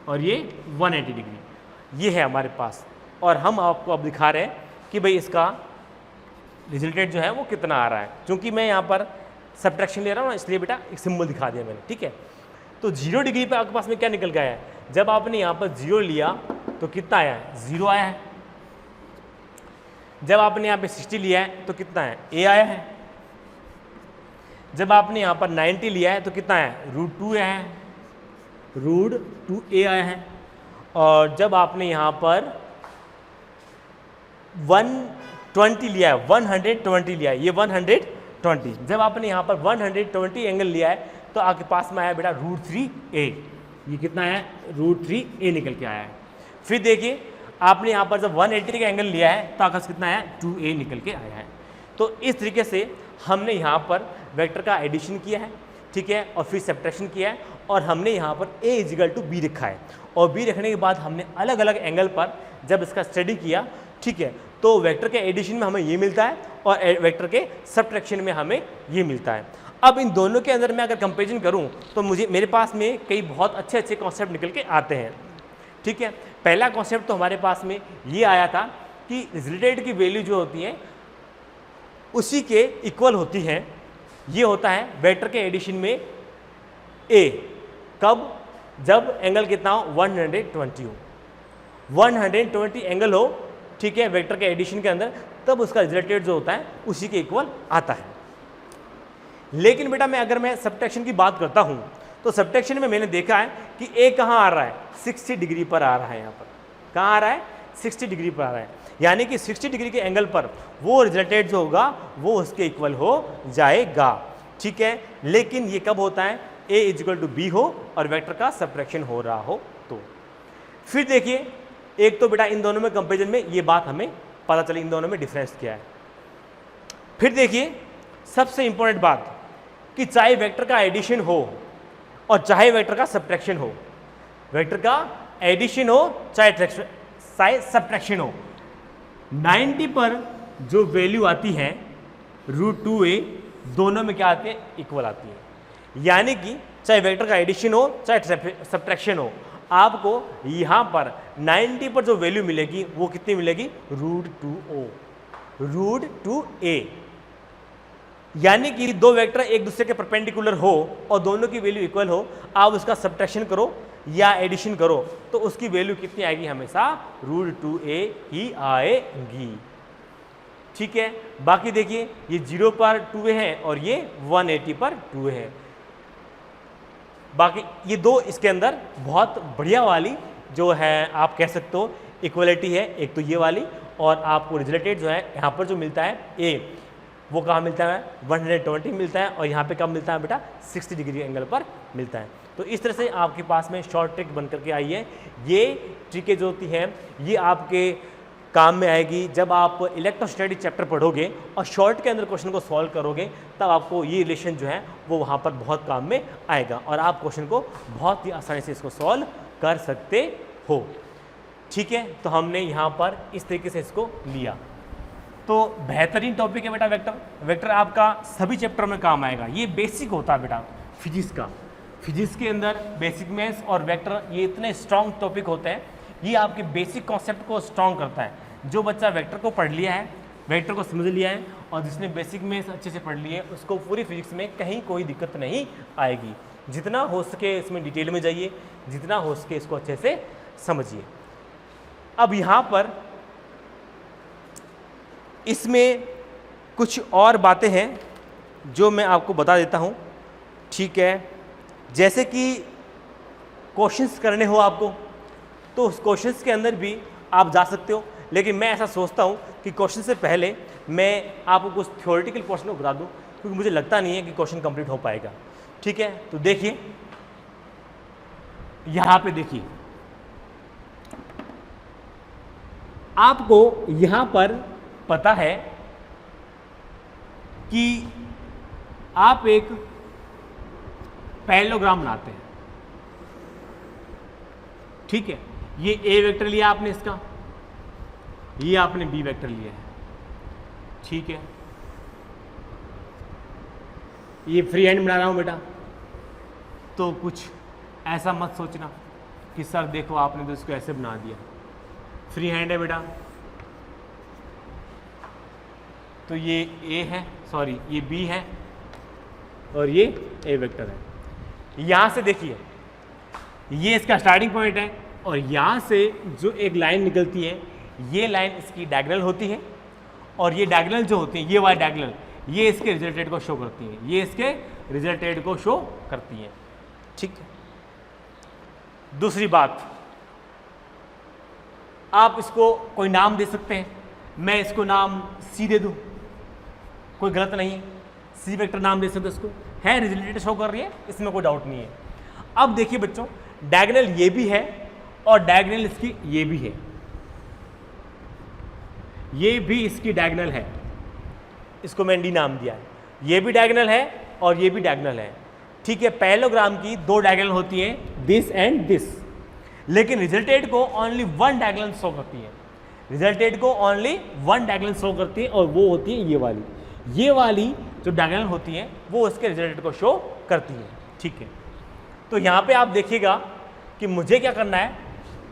और ये 180 डिग्री, ये है हमारे पास। और हम आपको अब दिखा रहे हैं कि भाई इसका रिजल्टेड जो है वो कितना आ रहा है। क्योंकि मैं यहाँ पर सब्ट्रैक्शन ले रहा हूँ ना, इसलिए बेटा एक सिंबल दिखा दिया मैंने, ठीक है। तो 0 डिग्री पे आपके पास में क्या निकल गया है, जब आपने यहाँ पर 0 लिया तो कितना आया है 0 आया है। जब आपने यहाँ पे 60 लिया है तो कितना है a आया है। जब आपने यहाँ पर 90 लिया है तो कितना है √2 आया है, √2a आया है। और जब आपने यहाँ पर 120 लिया है 120 लिया है, ये 120, जब आपने यहाँ पर 120 एंगल लिया है तो आपके पास में आया बेटा √3a, ये कितना है √3a निकल के आया है। फिर देखिए आपने यहाँ पर जब 180 का एंगल लिया है तो आपका कितना है 2a निकल के आया है। तो इस तरीके से हमने यहाँ पर वेक्टर का एडिशन किया है, ठीक है, और फिर सब्ट्रैक्शन किया है और हमने यहाँ पर a = b रखा है। और b रखने के बाद हमने अलग अलग एंगल पर जब इसका स्टडी किया, ठीक है, तो वेक्टर के एडिशन में हमें ये मिलता है और वेक्टर के सब्ट्रैक्शन में हमें ये मिलता है। अब इन दोनों के अंदर मैं अगर कंपेरिजन करूं तो मेरे पास में कई बहुत अच्छे अच्छे कॉन्सेप्ट निकल के आते हैं। ठीक है, पहला कॉन्सेप्ट तो हमारे पास में ये आया था कि रिजल्टेड की वैल्यू जो होती है उसी के इक्वल होती है। ये होता है वेक्टर के एडिशन में ए, कब? जब एंगल कितना हो? 120 हो, 120 एंगल हो, ठीक है, वेक्टर के एडिशन के अंदर, तब उसका रिजल्टेड जो होता है उसी के इक्वल आता है। लेकिन बेटा अगर मैं सब्ट्रैक्शन की बात करता हूं तो सब्ट्रैक्शन में मैंने देखा है कि ए कहां आ रहा है? 60 डिग्री पर आ रहा है। यहां पर कहां आ रहा है? 60 डिग्री पर आ रहा है, यानी कि 60 डिग्री के एंगल पर वो रिजल्टेड जो होगा वो उसके इक्वल हो जाएगा। ठीक है, लेकिन ये कब होता है? ए इक्वल टू बी हो और वेक्टर का सब्ट्रैक्शन हो रहा हो तो। फिर देखिए, एक तो बेटा इन दोनों में कंपेरिजन में ये बात हमें पता चली, इन दोनों में डिफरेंस क्या है। फिर देखिए सबसे इंपॉर्टेंट बात कि चाहे वेक्टर का एडिशन हो और चाहे वेक्टर का सब्ट्रैक्शन हो, वेक्टर का एडिशन हो चाहे सब्ट्रैक्शन हो, 90 पर जो वैल्यू आती है √2a, दोनों में क्या आती है? इक्वल आती है। यानी कि चाहे वेक्टर का एडिशन हो चाहे सब्ट्रैक्शन हो, आपको यहां पर 90 पर जो वैल्यू मिलेगी वो कितनी मिलेगी? √2a। यानी कि दो वेक्टर एक दूसरे के परपेंडिकुलर हो और दोनों की वैल्यू इक्वल हो, आप उसका सब्ट्रैक्शन करो या एडिशन करो तो उसकी वैल्यू कितनी आएगी? हमेशा √2a ही आएगी। ठीक है, बाकी देखिए ये 0 पर 2a है और ये 180 पर 2a है। बाकी ये दो इसके अंदर बहुत बढ़िया वाली जो है आप कह सकते हो इक्वलिटी है, एक तो ये वाली, और आपको रिजल्टेड जो है यहाँ पर जो मिलता है ए, वो कहाँ मिलता है? 120 मिलता है, और यहाँ पे कब मिलता है बेटा? 60 डिग्री एंगल पर मिलता है। तो इस तरह से आपके पास में शॉर्ट ट्रिक बन करके आई है। ये ट्रिकें जो होती हैं ये आपके काम में आएगी जब आप इलेक्ट्रोस्टैटिक चैप्टर पढ़ोगे और शॉर्ट के अंदर क्वेश्चन को सॉल्व करोगे, तब आपको ये रिलेशन जो है वो वहाँ पर बहुत काम में आएगा और आप क्वेश्चन को बहुत ही आसानी से इसको सॉल्व कर सकते हो। ठीक है, तो हमने यहाँ पर इस तरीके से इसको लिया। तो बेहतरीन टॉपिक है बेटा वेक्टर। वेक्टर आपका सभी चैप्टर में काम आएगा। ये बेसिक होता है बेटा फिजिक्स का। फिजिक्स के अंदर बेसिक मैथ्स और वेक्टर ये इतने स्ट्रॉन्ग टॉपिक होते हैं, ये आपके बेसिक कॉन्सेप्ट को स्ट्रॉन्ग करता है। जो बच्चा वेक्टर को पढ़ लिया है, वेक्टर को समझ लिया है और जिसने बेसिक मैथ्स अच्छे से पढ़ लिए उसको पूरी फिजिक्स में कहीं कोई दिक्कत नहीं आएगी। जितना हो सके इसमें डिटेल में जाइए, जितना हो सके इसको अच्छे से समझिए। अब यहाँ पर इसमें कुछ और बातें हैं जो मैं आपको बता देता हूँ। ठीक है, जैसे कि क्वेश्चंस करने हो आपको तो उस क्वेश्चंस के अंदर भी आप जा सकते हो, लेकिन मैं ऐसा सोचता हूँ कि क्वेश्चन से पहले मैं आपको कुछ थ्योरेटिकल क्वेश्चन को बता दूँ, क्योंकि मुझे लगता नहीं है कि क्वेश्चन कंप्लीट हो पाएगा। ठीक है, तो देखिए यहाँ पे देखिए, आपको यहाँ पर पता है कि आप एक पैरेललोग्राम बनाते हैं। ठीक है, ये ए वेक्टर लिया आपने, इसका ये आपने बी वेक्टर लिया है। ठीक है, ये फ्री हैंड बना रहा हूं बेटा, तो कुछ ऐसा मत सोचना कि सर देखो आपने तो इसको ऐसे बना दिया। फ्री हैंड है बेटा, तो ये ए है, सॉरी ये बी है और ये ए वेक्टर है। यहां से देखिए ये इसका स्टार्टिंग पॉइंट है और यहां से जो एक लाइन निकलती है ये लाइन इसकी डायगोनल होती है, और ये डायगोनल जो होती है ये वाली डायगोनल ये इसके रिजल्टेड को शो करती है, ये इसके रिजल्टेड को शो करती है। ठीक है, दूसरी बात, आप इसको कोई नाम दे सकते हैं। मैं इसको नाम सी दे दूं, कोई गलत नहीं है, सी वेक्टर नाम दे सकते इसको, है रिजल्टेड शो कर रही है, इसमें कोई डाउट नहीं है। अब देखिए बच्चों, डायगोनल ये भी है और डायगोनल इसकी ये भी है, ये भी इसकी डायगोनल है, इसको मैंने डी नाम दिया है। ये भी डायगोनल है और ये भी डायगोनल है। ठीक है, पैरेललोग्राम की दो डायगोनल होती हैं, दिस एंड दिस, लेकिन रिजल्टेड को ओनली वन डायगोनल शो करती है। रिजल्टेड को ओनली वन डायगोनल शो करती है और वो होती है ये वाली जो डायगोनल होती है वो उसके रिजल्टेड को शो करती है। ठीक है, तो यहाँ पे आप देखिएगा कि मुझे क्या करना है,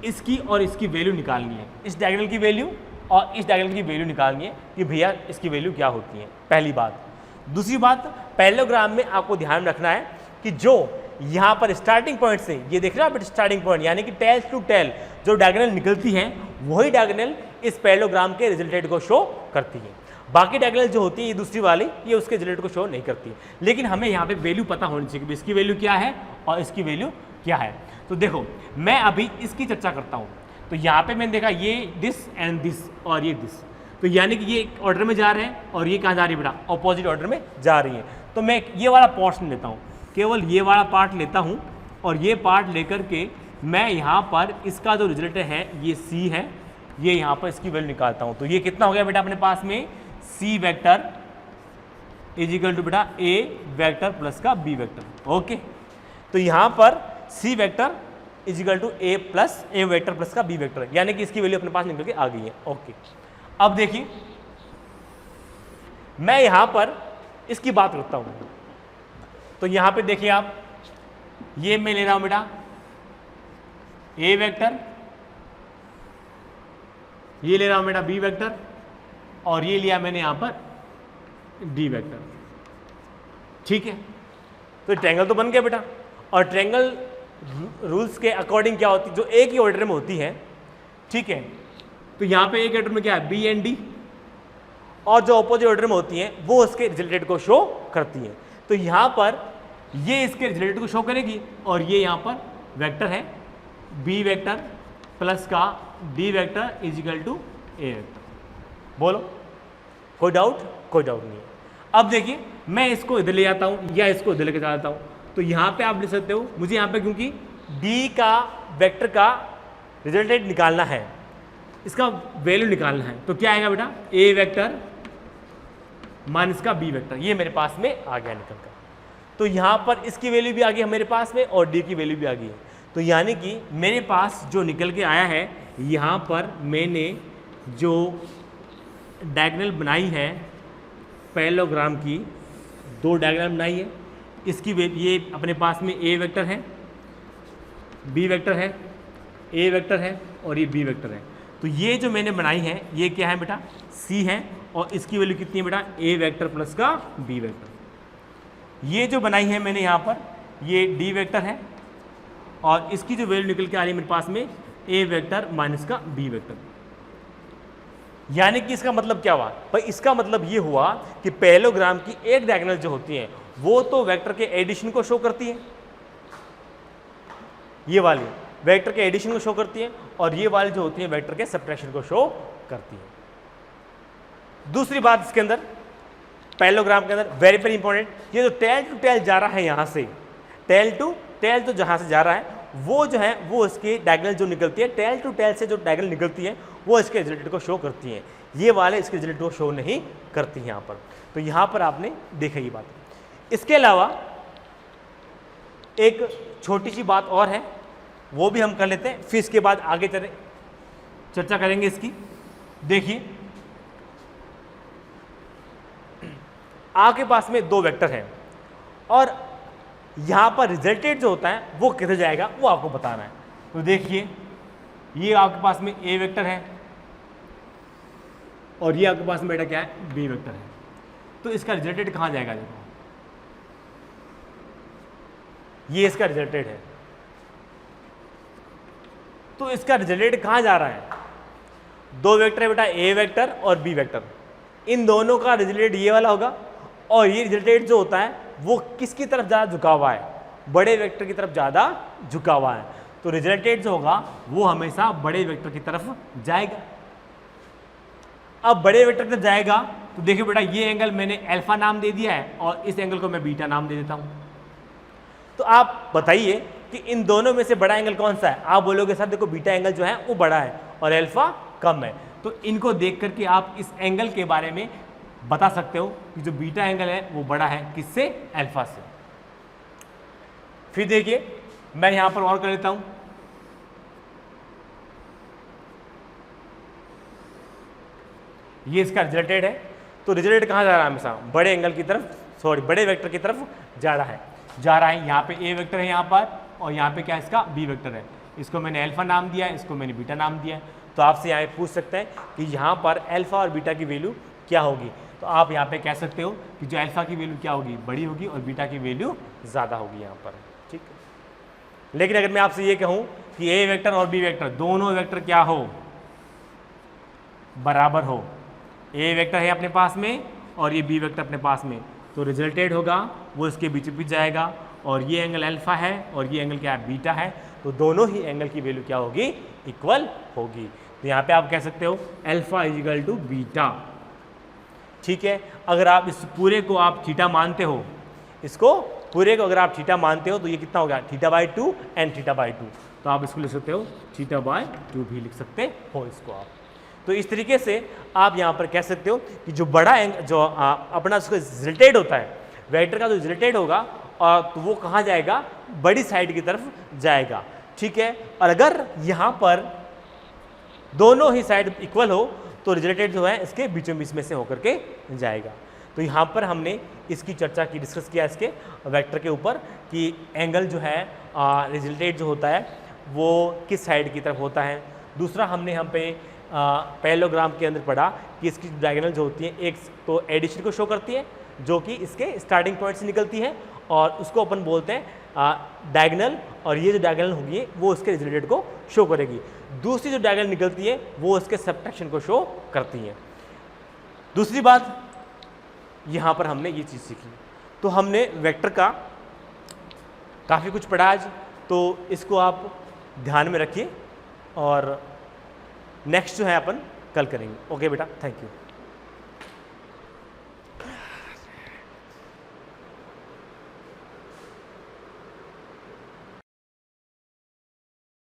इसकी और इसकी वैल्यू निकालनी है, इस डायगोनल की वैल्यू और इस डायगोनल की वैल्यू निकालनी है कि भैया इसकी वैल्यू क्या होती है, पहली बात। दूसरी बात, पैरेललोग्राम में आपको ध्यान रखना है कि जो यहाँ पर स्टार्टिंग पॉइंट से, ये देख रहे हैं आप स्टार्टिंग पॉइंट यानी कि टेल टू टेल जो डायगोनल निकलती है वही डायगोनल इस पैरेललोग्राम के रिजल्टेड को शो करती है। बाकी डायगोनल जो होती है ये दूसरी वाली, ये उसके रिजल्ट को शो नहीं करती है। लेकिन हमें यहाँ पे वैल्यू पता होनी चाहिए कि इसकी वैल्यू क्या है और इसकी वैल्यू क्या है। तो देखो मैं अभी इसकी चर्चा करता हूँ, तो यहाँ पे मैंने देखा ये दिस एंड दिस और ये दिस, तो यानी कि ये ऑर्डर में जा रहे हैं और ये कहाँ जा रही है बेटा, अपोजिट ऑर्डर में जा रही है। तो मैं ये वाला पोर्शन लेता हूँ, केवल ये वाला पार्ट लेता हूँ और ये पार्ट लेकर के मैं यहाँ पर इसका जो रिजल्ट है ये C है, ये यहाँ पर इसकी वैल्यू निकालता हूँ। तो ये कितना हो गया बेटा अपने पास में, C vector is equal to बेटा A वेक्टर प्लस का B वेक्टर। ओके, तो यहाँ पर C vector is equal to A plus A vector plus का B वेक्टर, यानी कि इसकी वैल्यू अपने पास निकल के आ गई है। ओके, अब देखिए मैं यहाँ पर इसकी बात करता हूँ, तो यहाँ पे देखिए आप, ये मैं ले रहा हूँ बेटा A वेक्टर, ये ले रहा हूँ बेटा B वेक्टर और ये लिया मैंने यहाँ पर D वेक्टर। ठीक है, तो ट्रायंगल तो बन गया बेटा, और ट्रायंगल रूल्स के अकॉर्डिंग क्या होती है, जो एक ही ऑर्डर में होती है। ठीक है, तो यहाँ पे एक ऑर्डर में क्या है, B एंड D, और जो ऑपोजिट ऑर्डर में होती हैं वो उसके रिजल्टेड को शो करती हैं। तो यहाँ पर ये इसके रिजल्टेड को शो करेगी और ये यहाँ पर वेक्टर है B वेक्टर प्लस का D vector is equal to A vector. बोलो कोई डाउट? कोई डाउट नहीं है। अब देखिए मैं इसको इधर ले आता हूँ या इसको इधर लेके जाता हूँ, तो यहाँ पे आप लिख सकते हो, मुझे यहाँ पे क्योंकि D का वेक्टर का रिजल्टेड निकालना है, इसका वैल्यू निकालना है, तो क्या आएगा बेटा, A वेक्टर माइनस का B वेक्टर, ये मेरे पास में आ गया निकल कर। तो यहाँ पर इसकी वैल्यू भी आ गई मेरे पास में और D की वैल्यू भी आ गई है। तो यानी कि मेरे पास जो निकल के आया है, यहाँ पर मैंने जो डायगोनल बनाई है पैरेललोग्राम की, दो डायगोनल बनाई है, इसकी ये अपने पास में A वेक्टर है, B वेक्टर है, A वेक्टर है और ये B वेक्टर है। तो ये जो मैंने बनाई है ये क्या है बेटा, C है, और इसकी वैल्यू कितनी है बेटा, A वेक्टर प्लस का B वेक्टर। ये जो बनाई है मैंने यहाँ पर ये D वेक्टर है और इसकी जो वैल्यू निकल के आ रही है मेरे पास में A वेक्टर माइनस का B वेक्टर। यानी कि इसका मतलब क्या हुआ भाई, इसका मतलब ये हुआ कि पैरेललोग्राम की एक डायगोनल जो होती है वो तो वेक्टर के एडिशन को शो करती है, ये वाली वेक्टर के एडिशन को शो करती है, और ये वाली जो होती है वेक्टर के सब्ट्रैक्शन को शो करती है। दूसरी बात इसके अंदर पैरेललोग्राम के अंदर वेरी वेरी इंपॉर्टेंट, ये जो टेल टू टेल जा रहा है, यहाँ से टेल टू टेल तो जहाँ से जा रहा है वो जो है वो इसकी डायगोनल जो निकलती है, टेल टू टेल से जो डायगोनल निकलती है वो इसके रिजल्ट को शो करती है, ये वाले इसके रिजल्ट को शो नहीं करती है यहाँ पर। तो यहाँ पर आपने देखा ये बात। इसके अलावा एक छोटी सी बात और है, वो भी हम कर लेते हैं, फिर इसके बाद आगे चले चर्चा करेंगे इसकी। देखिए आपके पास में दो वेक्टर हैं और यहाँ पर रिजल्टेड जो होता है वो किधर जाएगा वो आपको बताना है। तो देखिए ये आपके पास में A वेक्टर है और ये आपके पास में बेटा क्या है, B वेक्टर है। तो इसका रिजल्टेड कहाँ जाएगा, देखो ये इसका रिजल्टेड है, तो इसका रिजल्टेड कहाँ जा रहा है, दो वेक्टर है बेटा A वेक्टर और B वेक्टर, इन दोनों का रिजल्टेड ये वाला होगा और ये रिजल्टेड जो होता है वो किसकी तरफ ज़्यादा झुका हुआ है, बड़े वेक्टर की तरफ ज़्यादा झुका हुआ है। तो रिजल्टेड जो होगा वो हमेशा बड़े वेक्टर की तरफ जाएगा। अब बड़े वेक्टर की तरफ जाएगा तो देखिए बेटा ये एंगल मैंने अल्फा नाम दे दिया है और इस एंगल को मैं बीटा नाम दे देता हूँ। तो आप बताइए कि इन दोनों में से बड़ा एंगल कौन सा है, आप बोलोगे सर देखो बीटा एंगल जो है वो बड़ा है और अल्फा कम है। तो इनको देख करके आप इस एंगल के बारे में बता सकते हो कि जो बीटा एंगल है वो बड़ा है किससे, अल्फा से। फिर देखिए मैं यहां पर और कर लेता हूं, ये इसका रिजल्टेड है। तो रिजल्टेड कहाँ जा रहा है? हमेशा बड़े एंगल की तरफ, सॉरी बड़े वेक्टर की तरफ जा रहा है। यहाँ पे ए वेक्टर है यहाँ पर, और यहाँ पे क्या इसका बी वेक्टर है। इसको मैंने अल्फा नाम दिया है, इसको मैंने बीटा नाम दिया है। तो आपसे यहाँ पूछ सकते हैं कि यहाँ पर अल्फा और बीटा की वैल्यू क्या होगी। तो आप यहाँ पे कह सकते हो कि जो अल्फा की वैल्यू क्या होगी, बड़ी होगी, और बीटा की वैल्यू ज़्यादा होगी यहाँ पर, ठीक है। लेकिन अगर मैं आपसे ये कहूँ कि ए वेक्टर और बी वेक्टर दोनों वेक्टर क्या हो, बराबर हो, ए वेक्टर है अपने पास में और ये बी वेक्टर अपने पास में, तो रिजल्टेड होगा वो इसके बीच बीच जाएगा, और ये एंगल अल्फा है और ये एंगल क्या है, बीटा है। तो दोनों ही एंगल की वैल्यू क्या होगी, इक्वल होगी। तो यहाँ पे आप कह सकते हो alpha is equal to beta, ठीक है। अगर आप इस पूरे को आप थीटा मानते हो, इसको पूरे को अगर आप थीटा मानते हो, तो ये कितना हो गया, θ/2 एंड θ/2। तो आप इसको लिख सकते हो θ/2 भी लिख सकते हो इसको आप। तो इस तरीके से आप यहाँ पर कह सकते हो कि जो बड़ा जो अपना उसका रिजल्टेड होता है, वेक्टर का जो रिजल्टेड होगा, तो वो कहाँ जाएगा, बड़ी साइड की तरफ जाएगा, ठीक है। और अगर यहाँ पर दोनों ही साइड इक्वल हो, तो रिजल्टेड जो है इसके बीचों बीच में से होकर के जाएगा। तो यहाँ पर हमने इसकी चर्चा की, डिस्कस किया इसके वेक्टर के ऊपर कि एंगल जो है रिजल्टेड जो होता है वो किस साइड की तरफ होता है। दूसरा हमने यहाँ पे पैरेललोग्राम के अंदर पढ़ा कि इसकी डायगोनल जो होती है, एक तो एडिशन को शो करती है जो कि इसके स्टार्टिंग पॉइंट से निकलती है, और उसको अपन बोलते हैं डायगोनल, और ये जो डायगोनल होगी वो इसके रिजल्टेड को शो करेगी। दूसरी जो डायगोनल निकलती है वो इसके सब्ट्रैक्शन को शो करती है। दूसरी बात यहाँ पर हमने ये चीज़ सीखी, तो हमने वेक्टर का काफ़ी कुछ पढ़ा आज, तो इसको आप ध्यान में रखिए, और नेक्स्ट जो है अपन कल करेंगे। ओके बेटा, थैंक यू।